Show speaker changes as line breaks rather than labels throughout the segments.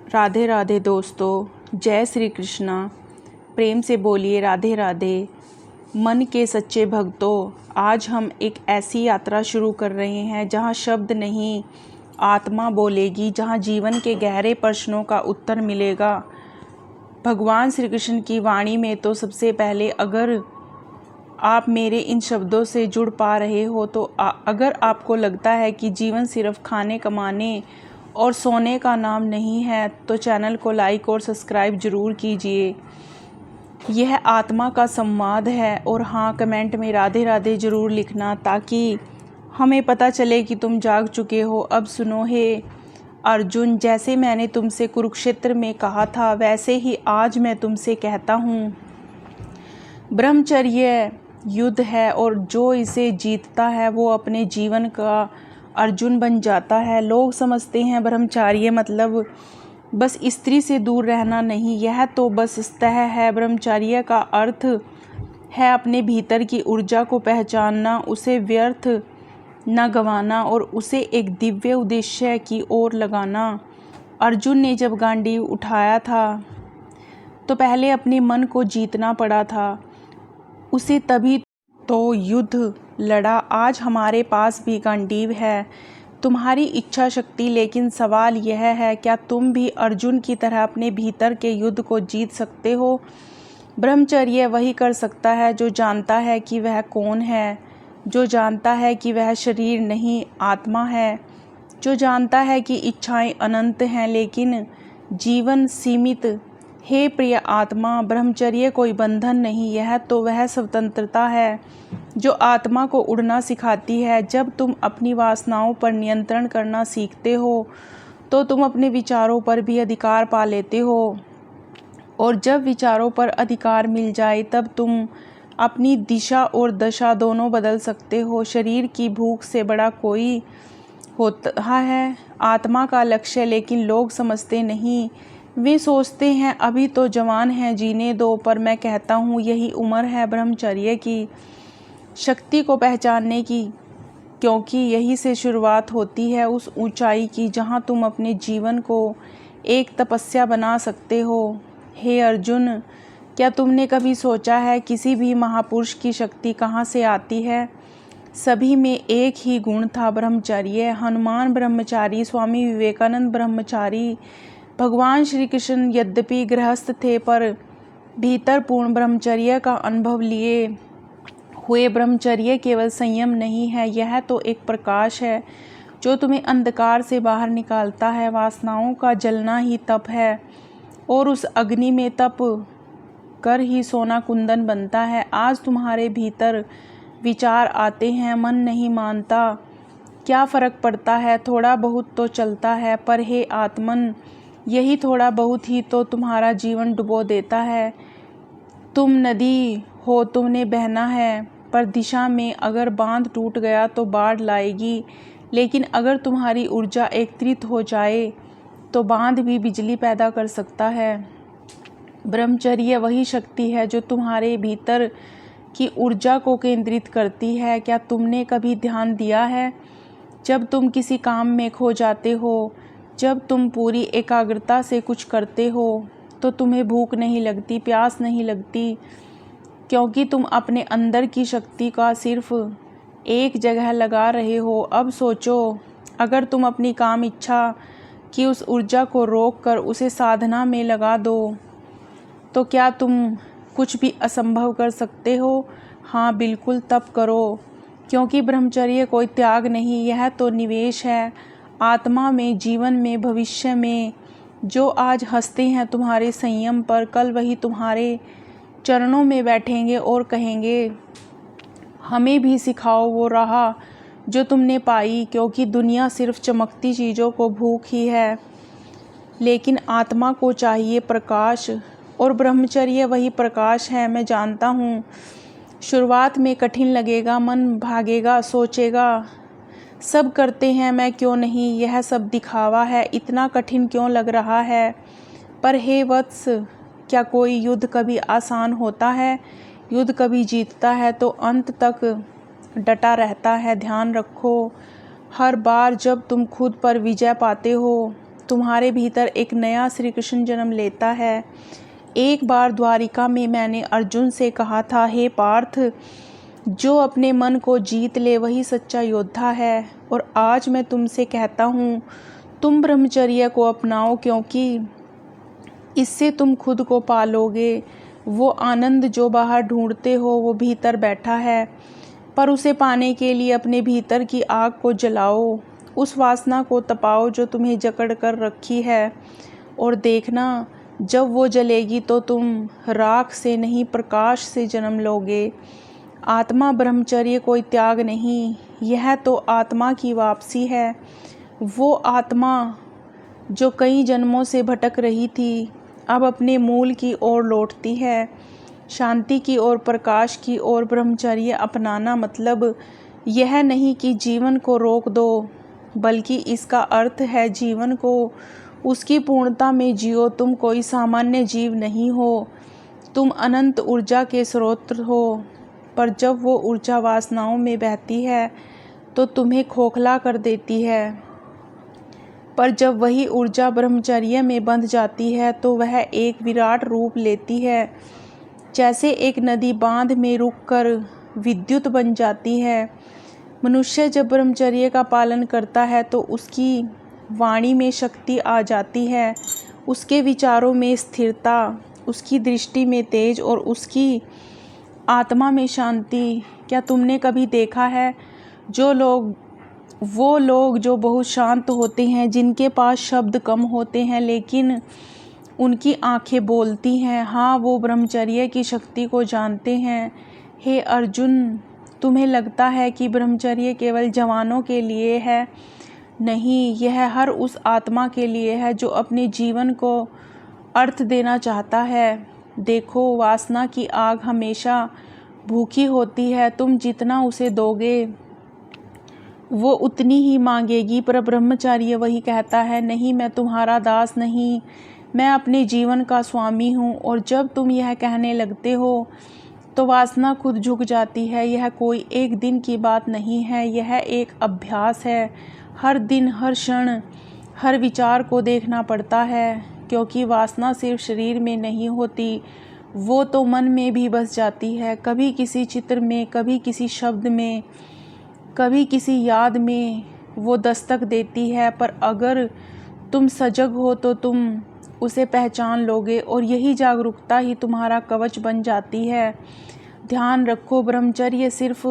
राधे राधे दोस्तों, जय श्री कृष्णा। प्रेम से बोलिए राधे राधे। मन के सच्चे भक्तों, आज हम एक ऐसी यात्रा शुरू कर रहे हैं जहां शब्द नहीं, आत्मा बोलेगी, जहां जीवन के गहरे प्रश्नों का उत्तर मिलेगा। भगवान श्री कृष्ण की वाणी में तो सबसे पहले, अगर आप मेरे इन शब्दों से जुड़ पा रहे हो तो अगर आपको लगता है कि जीवन सिर्फ खाने कमाने और सोने का नाम नहीं है, तो चैनल को लाइक और सब्सक्राइब ज़रूर कीजिए। यह आत्मा का संवाद है। और हाँ, कमेंट में राधे राधे ज़रूर लिखना, ताकि हमें पता चले कि तुम जाग चुके हो। अब सुनो हे अर्जुन, जैसे मैंने तुमसे कुरुक्षेत्र में कहा था, वैसे ही आज मैं तुमसे कहता हूँ। ब्रह्मचर्य युद्ध है, और जो इसे जीतता है वो अपने जीवन का अर्जुन बन जाता है। लोग समझते हैं ब्रह्मचर्य मतलब बस स्त्री से दूर रहना नहीं, यह तो बस तह है। ब्रह्मचर्य का अर्थ है अपने भीतर की ऊर्जा को पहचानना, उसे व्यर्थ न गंवाना और उसे एक दिव्य उद्देश्य की ओर लगाना। अर्जुन ने जब गांडीव उठाया था तो पहले अपने मन को जीतना पड़ा था, उसे तभी तो युद्ध लड़ा। आज हमारे पास भी गांडीव है, तुम्हारी इच्छा शक्ति, लेकिन सवाल यह है, क्या तुम भी अर्जुन की तरह अपने भीतर के युद्ध को जीत सकते हो? ब्रह्मचर्य वही कर सकता है जो जानता है कि वह कौन है, जो जानता है कि वह शरीर नहीं आत्मा है, जो जानता है कि इच्छाएं अनंत हैं लेकिन जीवन सीमित। हे प्रिय आत्मा, ब्रह्मचर्य कोई बंधन नहीं, यह तो वह स्वतंत्रता है जो आत्मा को उड़ना सिखाती है। जब तुम अपनी वासनाओं पर नियंत्रण करना सीखते हो तो तुम अपने विचारों पर भी अधिकार पा लेते हो, और जब विचारों पर अधिकार मिल जाए तब तुम अपनी दिशा और दशा दोनों बदल सकते हो। शरीर की भूख से बड़ा कोई होता है आत्मा का लक्ष्य, लेकिन लोग समझते नहीं। वे सोचते हैं अभी तो जवान हैं, जीने दो। पर मैं कहता हूँ, यही उम्र है ब्रह्मचर्य की शक्ति को पहचानने की, क्योंकि यही से शुरुआत होती है उस ऊंचाई की जहाँ तुम अपने जीवन को एक तपस्या बना सकते हो। हे अर्जुन, क्या तुमने कभी सोचा है किसी भी महापुरुष की शक्ति कहाँ से आती है? सभी में एक ही गुण था, ब्रह्मचर्य। हनुमान ब्रह्मचारी, स्वामी विवेकानंद ब्रह्मचारी, भगवान श्री कृष्ण यद्यपि गृहस्थ थे पर भीतर पूर्ण ब्रह्मचर्य का अनुभव लिए हुए। ब्रह्मचर्य केवल संयम नहीं है, यह तो एक प्रकाश है जो तुम्हें अंधकार से बाहर निकालता है। वासनाओं का जलना ही तप है, और उस अग्नि में तप कर ही सोना कुंदन बनता है। आज तुम्हारे भीतर विचार आते हैं, मन नहीं मानता, क्या फ़र्क पड़ता है, थोड़ा बहुत तो चलता है। पर हे आत्मन, यही थोड़ा बहुत ही तो तुम्हारा जीवन डुबो देता है। तुम नदी हो, तुमने बहना है, पर दिशा में अगर बांध टूट गया तो बाढ़ लाएगी, लेकिन अगर तुम्हारी ऊर्जा एकत्रित हो जाए तो बांध भी बिजली पैदा कर सकता है। ब्रह्मचर्य वही शक्ति है जो तुम्हारे भीतर की ऊर्जा को केंद्रित करती है। क्या तुमने कभी ध्यान दिया है, जब तुम किसी काम में खो जाते हो, जब तुम पूरी एकाग्रता से कुछ करते हो, तो तुम्हें भूख नहीं लगती, प्यास नहीं लगती, क्योंकि तुम अपने अंदर की शक्ति का सिर्फ एक जगह लगा रहे हो। अब सोचो, अगर तुम अपनी काम इच्छा की उस ऊर्जा को रोक कर उसे साधना में लगा दो, तो क्या तुम कुछ भी असंभव कर सकते हो? हाँ बिल्कुल, तब करो, क्योंकि ब्रह्मचर्य कोई त्याग नहीं, यह तो निवेश है आत्मा में, जीवन में, भविष्य में। जो आज हंसते हैं तुम्हारे संयम पर, कल वही तुम्हारे चरणों में बैठेंगे और कहेंगे, हमें भी सिखाओ वो राह जो तुमने पाई। क्योंकि दुनिया सिर्फ चमकती चीज़ों को भूख ही है, लेकिन आत्मा को चाहिए प्रकाश, और ब्रह्मचर्य वही प्रकाश है। मैं जानता हूँ शुरुआत में कठिन लगेगा, मन भागेगा, सोचेगा सब करते हैं, मैं क्यों नहीं, यह सब दिखावा है, इतना कठिन क्यों लग रहा है। पर हे वत्स, क्या कोई युद्ध कभी आसान होता है? युद्ध कभी जीतता है तो अंत तक डटा रहता है। ध्यान रखो, हर बार जब तुम खुद पर विजय पाते हो तुम्हारे भीतर एक नया श्री कृष्ण जन्म लेता है। एक बार द्वारिका में मैंने अर्जुन से कहा था, हे पार्थ, जो अपने मन को जीत ले वही सच्चा योद्धा है। और आज मैं तुमसे कहता हूँ, तुम ब्रह्मचर्य को अपनाओ, क्योंकि इससे तुम खुद को पालोगे। वो आनंद जो बाहर ढूंढते हो वो भीतर बैठा है, पर उसे पाने के लिए अपने भीतर की आग को जलाओ, उस वासना को तपाओ जो तुम्हें जकड़ कर रखी है। और देखना, जब वो जलेगी तो तुम राख से नहीं प्रकाश से जन्म लोगे। आत्मा ब्रह्मचर्य कोई त्याग नहीं, यह तो आत्मा की वापसी है। वो आत्मा जो कई जन्मों से भटक रही थी, अब अपने मूल की ओर लौटती है, शांति की ओर, प्रकाश की ओर। ब्रह्मचर्य अपनाना मतलब यह नहीं कि जीवन को रोक दो, बल्कि इसका अर्थ है जीवन को उसकी पूर्णता में जियो। तुम कोई सामान्य जीव नहीं हो, तुम अनंत ऊर्जा के स्रोत हो। पर जब वो ऊर्जा वासनाओं में बहती है तो तुम्हें खोखला कर देती है, पर जब वही ऊर्जा ब्रह्मचर्य में बंध जाती है तो वह एक विराट रूप लेती है। जैसे एक नदी बांध में रुककर विद्युत बन जाती है। मनुष्य जब ब्रह्मचर्य का पालन करता है तो उसकी वाणी में शक्ति आ जाती है, उसके विचारों में स्थिरता, उसकी दृष्टि में तेज और उसकी आत्मा में शांति। क्या तुमने कभी देखा है वो लोग जो बहुत शांत होते हैं, जिनके पास शब्द कम होते हैं लेकिन उनकी आंखें बोलती हैं? हाँ, वो ब्रह्मचर्य की शक्ति को जानते हैं। हे अर्जुन, तुम्हें लगता है कि ब्रह्मचर्य केवल जवानों के लिए है? नहीं, यह हर उस आत्मा के लिए है जो अपने जीवन को अर्थ देना चाहता है। देखो, वासना की आग हमेशा भूखी होती है, तुम जितना उसे दोगे वो उतनी ही मांगेगी। पर ब्रह्मचर्य वही कहता है, नहीं, मैं तुम्हारा दास नहीं, मैं अपने जीवन का स्वामी हूँ। और जब तुम यह कहने लगते हो तो वासना खुद झुक जाती है। यह कोई एक दिन की बात नहीं है, यह एक अभ्यास है। हर दिन, हर क्षण, हर विचार को देखना पड़ता है, क्योंकि वासना सिर्फ शरीर में नहीं होती, वो तो मन में भी बस जाती है। कभी किसी चित्र में, कभी किसी शब्द में, कभी किसी याद में वो दस्तक देती है। पर अगर तुम सजग हो तो तुम उसे पहचान लोगे, और यही जागरूकता ही तुम्हारा कवच बन जाती है। ध्यान रखो, ब्रह्मचर्य सिर्फ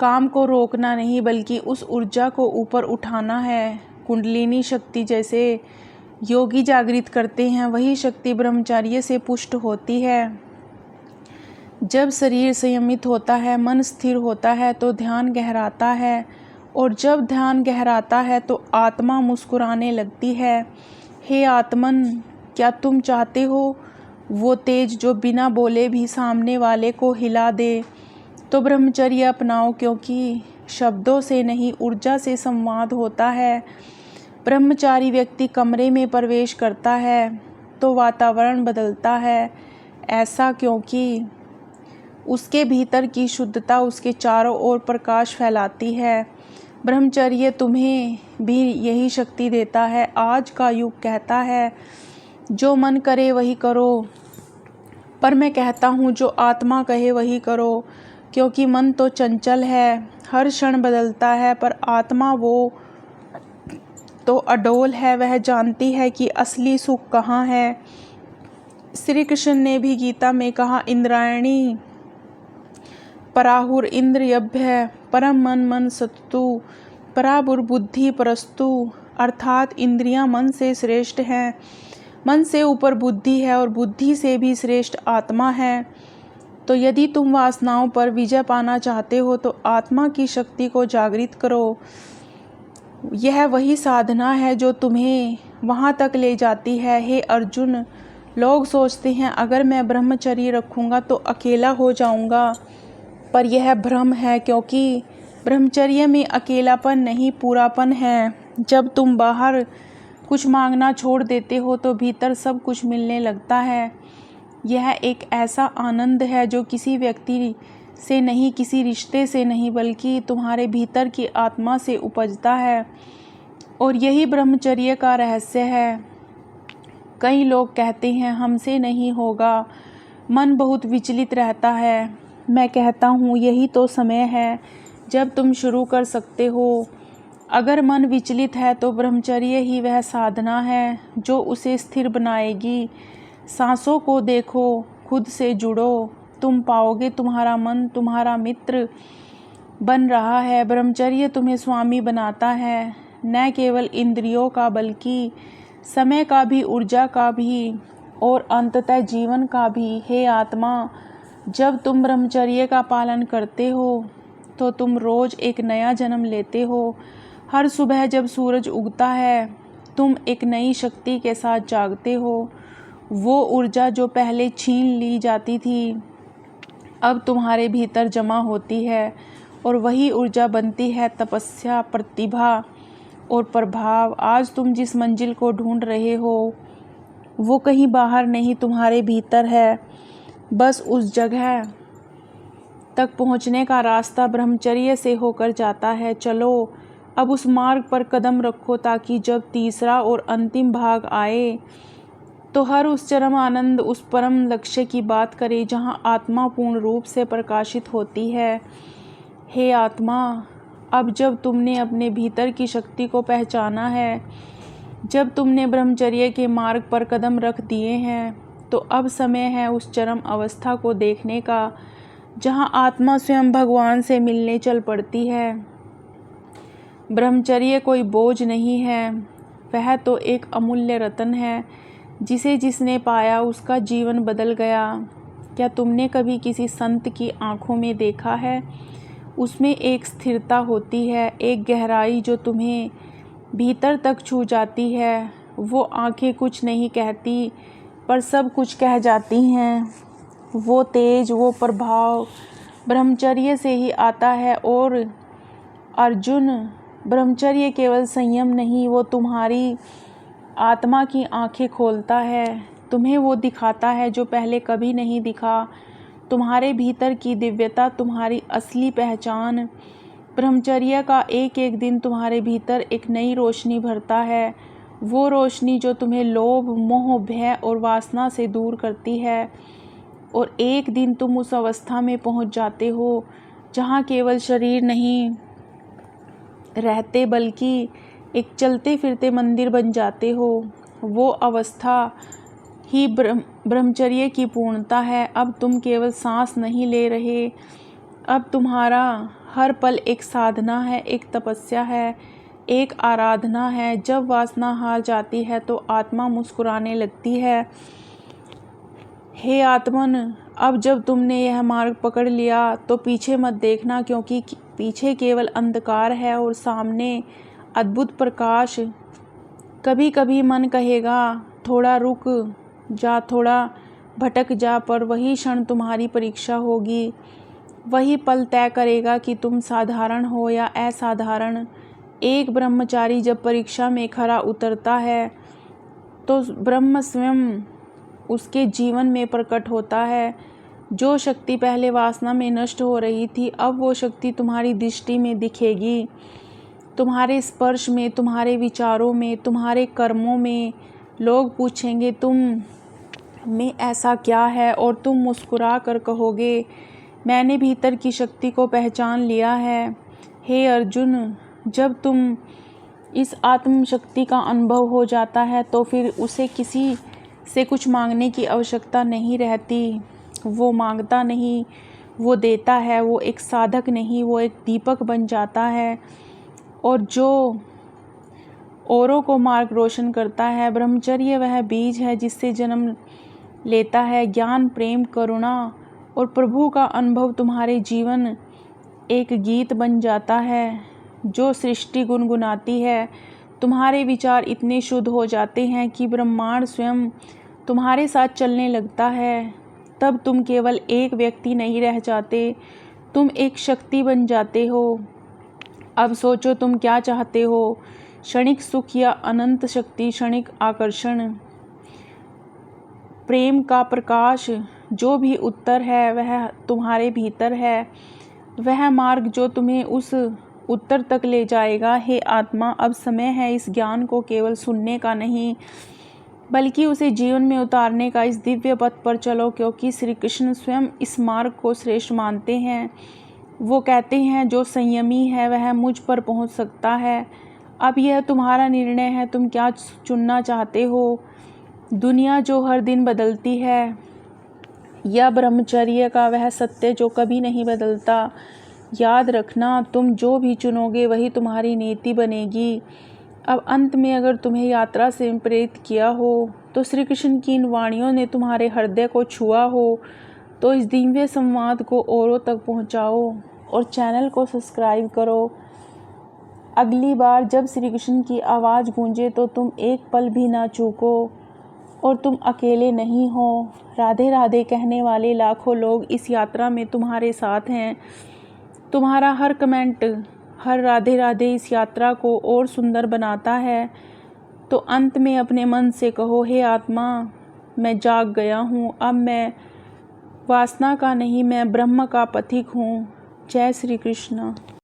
काम को रोकना नहीं, बल्कि उस ऊर्जा को ऊपर उठाना है। कुंडलिनी शक्ति जैसे योगी जागृत करते हैं, वही शक्ति ब्रह्मचर्य से पुष्ट होती है। जब शरीर संयमित होता है, मन स्थिर होता है तो ध्यान गहराता है, और जब ध्यान गहराता है तो आत्मा मुस्कुराने लगती है। हे आत्मन, क्या तुम चाहते हो वो तेज जो बिना बोले भी सामने वाले को हिला दे? तो ब्रह्मचर्य अपनाओ, क्योंकि शब्दों से नहीं, ऊर्जा से संवाद होता है। ब्रह्मचारी व्यक्ति कमरे में प्रवेश करता है तो वातावरण बदलता है। ऐसा क्योंकि उसके भीतर की शुद्धता उसके चारों ओर प्रकाश फैलाती है। ब्रह्मचर्य तुम्हें भी यही शक्ति देता है। आज का युग कहता है, जो मन करे वही करो, पर मैं कहता हूँ जो आत्मा कहे वही करो, क्योंकि मन तो चंचल है, हर क्षण बदलता है, पर आत्मा वो तो अडोल है। वह जानती है कि असली सुख कहाँ है। श्री कृष्ण ने भी गीता में कहा, इंद्रायणी पराहुर इंद्रियभ्य परम मन मन सततु पराबुर्बुद्धि परस्तु। अर्थात इंद्रियां मन से श्रेष्ठ हैं, मन से ऊपर बुद्धि है, और बुद्धि से भी श्रेष्ठ आत्मा है। तो यदि तुम वासनाओं पर विजय पाना चाहते हो तो आत्मा की शक्ति को जागृत करो। यह वही साधना है जो तुम्हें वहाँ तक ले जाती है। हे अर्जुन, लोग सोचते हैं अगर मैं ब्रह्मचर्य रखूँगा तो अकेला हो जाऊँगा, पर यह भ्रम है, क्योंकि ब्रह्मचर्य में अकेलापन नहीं, पूरापन है। जब तुम बाहर कुछ मांगना छोड़ देते हो तो भीतर सब कुछ मिलने लगता है। यह एक ऐसा आनंद है जो किसी व्यक्ति से नहीं, किसी रिश्ते से नहीं, बल्कि तुम्हारे भीतर की आत्मा से उपजता है। और यही ब्रह्मचर्य का रहस्य है। कई लोग कहते हैं हमसे नहीं होगा, मन बहुत विचलित रहता है। मैं कहता हूँ यही तो समय है जब तुम शुरू कर सकते हो। अगर मन विचलित है तो ब्रह्मचर्य ही वह साधना है जो उसे स्थिर बनाएगी। सांसों को देखो, खुद से जुड़ो, तुम पाओगे तुम्हारा मन तुम्हारा मित्र बन रहा है। ब्रह्मचर्य तुम्हें स्वामी बनाता है, न केवल इंद्रियों का बल्कि समय का भी, ऊर्जा का भी और अंततः जीवन का भी। हे आत्मा, जब तुम ब्रह्मचर्य का पालन करते हो तो तुम रोज एक नया जन्म लेते हो। हर सुबह जब सूरज उगता है तुम एक नई शक्ति के साथ जागते हो। वो ऊर्जा जो पहले छीन ली जाती थी अब तुम्हारे भीतर जमा होती है और वही ऊर्जा बनती है तपस्या, प्रतिभा और प्रभाव। आज तुम जिस मंजिल को ढूंढ रहे हो वो कहीं बाहर नहीं, तुम्हारे भीतर है। बस उस जगह तक पहुंचने का रास्ता ब्रह्मचर्य से होकर जाता है। चलो अब उस मार्ग पर कदम रखो ताकि जब तीसरा और अंतिम भाग आए तो हर उस चरम आनंद, उस परम लक्ष्य की बात करे जहां आत्मा पूर्ण रूप से प्रकाशित होती है। हे आत्मा, अब जब तुमने अपने भीतर की शक्ति को पहचाना है, जब तुमने ब्रह्मचर्य के मार्ग पर कदम रख दिए हैं, तो अब समय है उस चरम अवस्था को देखने का जहां आत्मा स्वयं भगवान से मिलने चल पड़ती है। ब्रह्मचर्य कोई बोझ नहीं है, वह तो एक अमूल्य रत्न है जिसे जिसने पाया उसका जीवन बदल गया। क्या तुमने कभी किसी संत की आंखों में देखा है? उसमें एक स्थिरता होती है, एक गहराई जो तुम्हें भीतर तक छू जाती है। वो आंखें कुछ नहीं कहती पर सब कुछ कह जाती हैं। वो तेज, वो प्रभाव ब्रह्मचर्य से ही आता है। और अर्जुन, ब्रह्मचर्य केवल संयम नहीं, वो तुम्हारी आत्मा की आंखें खोलता है। तुम्हें वो दिखाता है जो पहले कभी नहीं दिखा, तुम्हारे भीतर की दिव्यता, तुम्हारी असली पहचान। ब्रह्मचर्य का एक एक दिन तुम्हारे भीतर एक नई रोशनी भरता है। वो रोशनी जो तुम्हें लोभ, मोह, भय और वासना से दूर करती है। और एक दिन तुम उस अवस्था में पहुंच जाते हो जहां केवल शरीर नहीं रहते बल्कि एक चलते फिरते मंदिर बन जाते हो। वो अवस्था ही ब्रह्मचर्य की पूर्णता है। अब तुम केवल सांस नहीं ले रहे, अब तुम्हारा हर पल एक साधना है, एक तपस्या है, एक आराधना है। जब वासना हार जाती है तो आत्मा मुस्कुराने लगती है। हे आत्मन, अब जब तुमने यह मार्ग पकड़ लिया तो पीछे मत देखना, क्योंकि पीछे केवल अंधकार है और सामने अद्भुत प्रकाश। कभी कभी मन कहेगा थोड़ा रुक जा, थोड़ा भटक जा, पर वही क्षण तुम्हारी परीक्षा होगी। वही पल तय करेगा कि तुम साधारण हो या असाधारण। एक ब्रह्मचारी जब परीक्षा में खरा उतरता है तो ब्रह्म स्वयं उसके जीवन में प्रकट होता है। जो शक्ति पहले वासना में नष्ट हो रही थी, अब वो शक्ति तुम्हारी दृष्टि में दिखेगी, तुम्हारे स्पर्श में, तुम्हारे विचारों में, तुम्हारे कर्मों में। लोग पूछेंगे तुम में ऐसा क्या है, और तुम मुस्कुरा कर कहोगे मैंने भीतर की शक्ति को पहचान लिया है। हे अर्जुन, जब तुम इस आत्म शक्ति का अनुभव हो जाता है तो फिर उसे किसी से कुछ मांगने की आवश्यकता नहीं रहती। वो मांगता नहीं, वो देता है। वो एक साधक नहीं, वो एक दीपक बन जाता है और जो औरों को मार्ग रोशन करता है। ब्रह्मचर्य वह बीज है जिससे जन्म लेता है ज्ञान, प्रेम, करुणा और प्रभु का अनुभव। तुम्हारे जीवन एक गीत बन जाता है जो सृष्टि गुनगुनाती है। तुम्हारे विचार इतने शुद्ध हो जाते हैं कि ब्रह्मांड स्वयं तुम्हारे साथ चलने लगता है। तब तुम केवल एक व्यक्ति नहीं रह जाते, तुम एक शक्ति बन जाते हो। अब सोचो तुम क्या चाहते हो, क्षणिक सुख या अनंत शक्ति, क्षणिक आकर्षण, प्रेम का प्रकाश। जो भी उत्तर है वह तुम्हारे भीतर है। वह मार्ग जो तुम्हें उस उत्तर तक ले जाएगा। हे आत्मा, अब समय है इस ज्ञान को केवल सुनने का नहीं, बल्कि उसे जीवन में उतारने का। इस दिव्य पथ पर चलो, क्योंकि श्री कृष्ण स्वयं इस मार्ग को श्रेष्ठ मानते हैं। वो कहते हैं, जो संयमी है वह मुझ पर पहुंच सकता है। अब यह तुम्हारा निर्णय है, तुम क्या चुनना चाहते हो। दुनिया जो हर दिन बदलती है, या ब्रह्मचर्य का वह सत्य जो कभी नहीं बदलता। याद रखना, तुम जो भी चुनोगे वही तुम्हारी नीति बनेगी। अब अंत में अगर तुम्हें यात्रा से प्रेरित किया हो, तो श्री कृष्ण की इन वाणियों ने तुम्हारे हृदय को छुआ हो, तो इस दिव्य संवाद को औरों तक पहुंचाओ और चैनल को सब्सक्राइब करो। अगली बार जब श्री कृष्ण की आवाज़ गूंजे तो तुम एक पल भी ना चूको, और तुम अकेले नहीं हो। राधे राधे कहने वाले लाखों लोग इस यात्रा में तुम्हारे साथ हैं। तुम्हारा हर कमेंट, हर राधे राधे इस यात्रा को और सुंदर बनाता है। तो अंत में अपने मन से कहो, हे आत्मा, मैं जाग गया हूँ। अब मैं वासना का नहीं, मैं ब्रह्म का पथिक हूँ। जय श्री कृष्ण।